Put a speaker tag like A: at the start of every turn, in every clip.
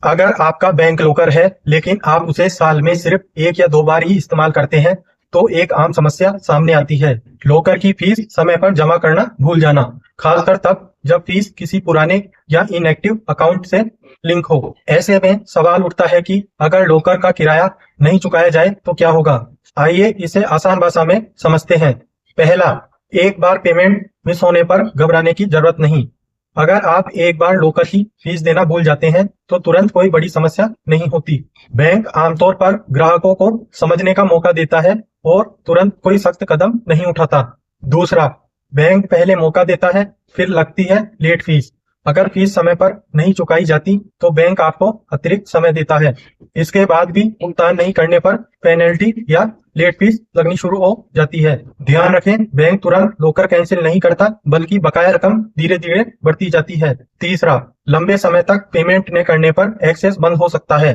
A: अगर आपका bank locker है लेकिन आप उसे साल में सिर्फ 1 या 2 बार ही इस्तेमाल करते हैं तो एक आम समस्या सामने आती है। लॉकर की फीस समय पर जमा करना भूल जाना, खासकर तब जब फीस किसी पुराने या इनएक्टिव अकाउंट से लिंक हो। ऐसे में सवाल उठता है कि अगर लॉकर का किराया नहीं चुकाया जाए तो क्या होगा। आइए इसे आसान भाषा में समझते हैं। पहला, एक बार पेमेंट मिस होने पर घबराने की जरूरत नहीं। अगर आप एक बार लॉकर की फीस देना भूल जाते हैं तो तुरंत कोई बड़ी समस्या नहीं होती। बैंक आमतौर पर ग्राहकों को समझने का मौका देता है और तुरंत कोई सख्त कदम नहीं उठाता। दूसरा, बैंक पहले मौका देता है, फिर लगती है लेट फीस। अगर फीस समय पर नहीं चुकाई जाती तो बैंक आपको अतिरिक्त समय देता है। इसके बाद भी भुगतान नहीं करने पर पेनल्टी या लेट फीस लगनी शुरू हो जाती है। ध्यान रखें, बैंक तुरंत लॉकर कैंसिल नहीं करता, बल्कि बकाया रकम धीरे धीरे बढ़ती जाती है। तीसरा, लंबे समय तक पेमेंट न करने पर एक्सेस बंद हो सकता है।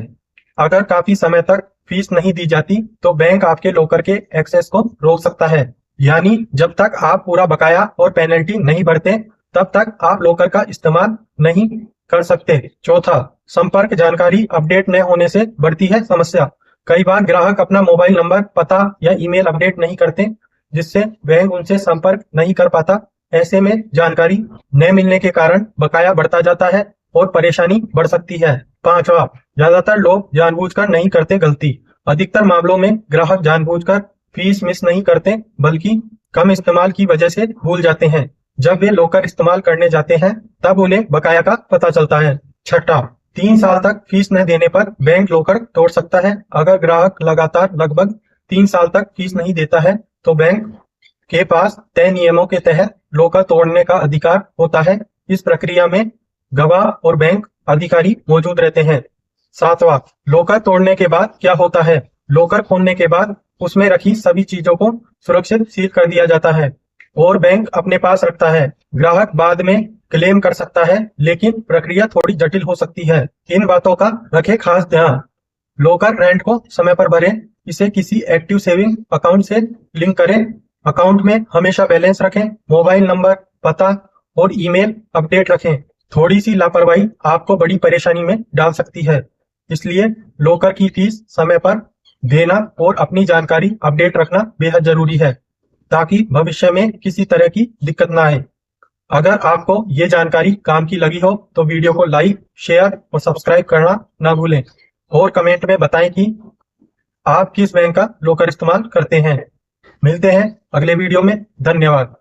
A: अगर काफी समय तक फीस नहीं दी जाती तो बैंक आपके लॉकर के एक्सेस को रोक सकता है। यानी जब तक आप पूरा बकाया और पेनल्टी नहीं भरते तब तक आप लॉकर का इस्तेमाल नहीं कर सकते। चौथा, संपर्क जानकारी अपडेट न होने से बढ़ती है समस्या। कई बार ग्राहक अपना मोबाइल नंबर, पता या ईमेल अपडेट नहीं करते, जिससे बैंक उनसे संपर्क नहीं कर पाता। ऐसे में जानकारी न मिलने के कारण बकाया बढ़ता जाता है और परेशानी बढ़ सकती है। पांचवा, ज्यादातर लोग जानबूझकर नहीं करते गलती। अधिकतर मामलों में ग्राहक जानबूझकर फीस मिस नहीं करते, बल्कि कम इस्तेमाल की वजह से भूल जाते हैं। जब वे लॉकर इस्तेमाल करने जाते हैं तब उन्हें बकाया का पता चलता है। छठा, 3 साल तक फीस न देने पर बैंक लॉकर तोड़ सकता है। अगर ग्राहक लगातार लगभग 3 साल तक फीस नहीं देता है तो बैंक के पास तय नियमों के तहत लॉकर तोड़ने का अधिकार होता है। इस प्रक्रिया में गवाह और बैंक अधिकारी मौजूद रहते हैं। सातवां, लॉकर तोड़ने के बाद क्या होता है। लॉकर खोलने के बाद उसमें रखी सभी चीजों को सुरक्षित सील कर दिया जाता है और बैंक अपने पास रखता है। ग्राहक बाद में क्लेम कर सकता है, लेकिन प्रक्रिया थोड़ी जटिल हो सकती है। इन बातों का रखें खास ध्यान। लॉकर रेंट को समय पर भरें, इसे किसी एक्टिव सेविंग अकाउंट से लिंक करें। अकाउंट में हमेशा बैलेंस रखें, मोबाइल नंबर, पता और ईमेल अपडेट रखें। थोड़ी सी लापरवाही आपको बड़ी परेशानी में डाल सकती है, इसलिए लॉकर की फीस समय पर देना और अपनी जानकारी अपडेट रखना बेहद जरूरी है, ताकि भविष्य में किसी तरह की दिक्कत ना आए। अगर आपको ये जानकारी काम की लगी हो तो वीडियो को लाइक, शेयर और सब्सक्राइब करना ना भूलें और कमेंट में बताएं कि आप किस बैंक का लॉकर इस्तेमाल करते हैं। मिलते हैं अगले वीडियो में। धन्यवाद।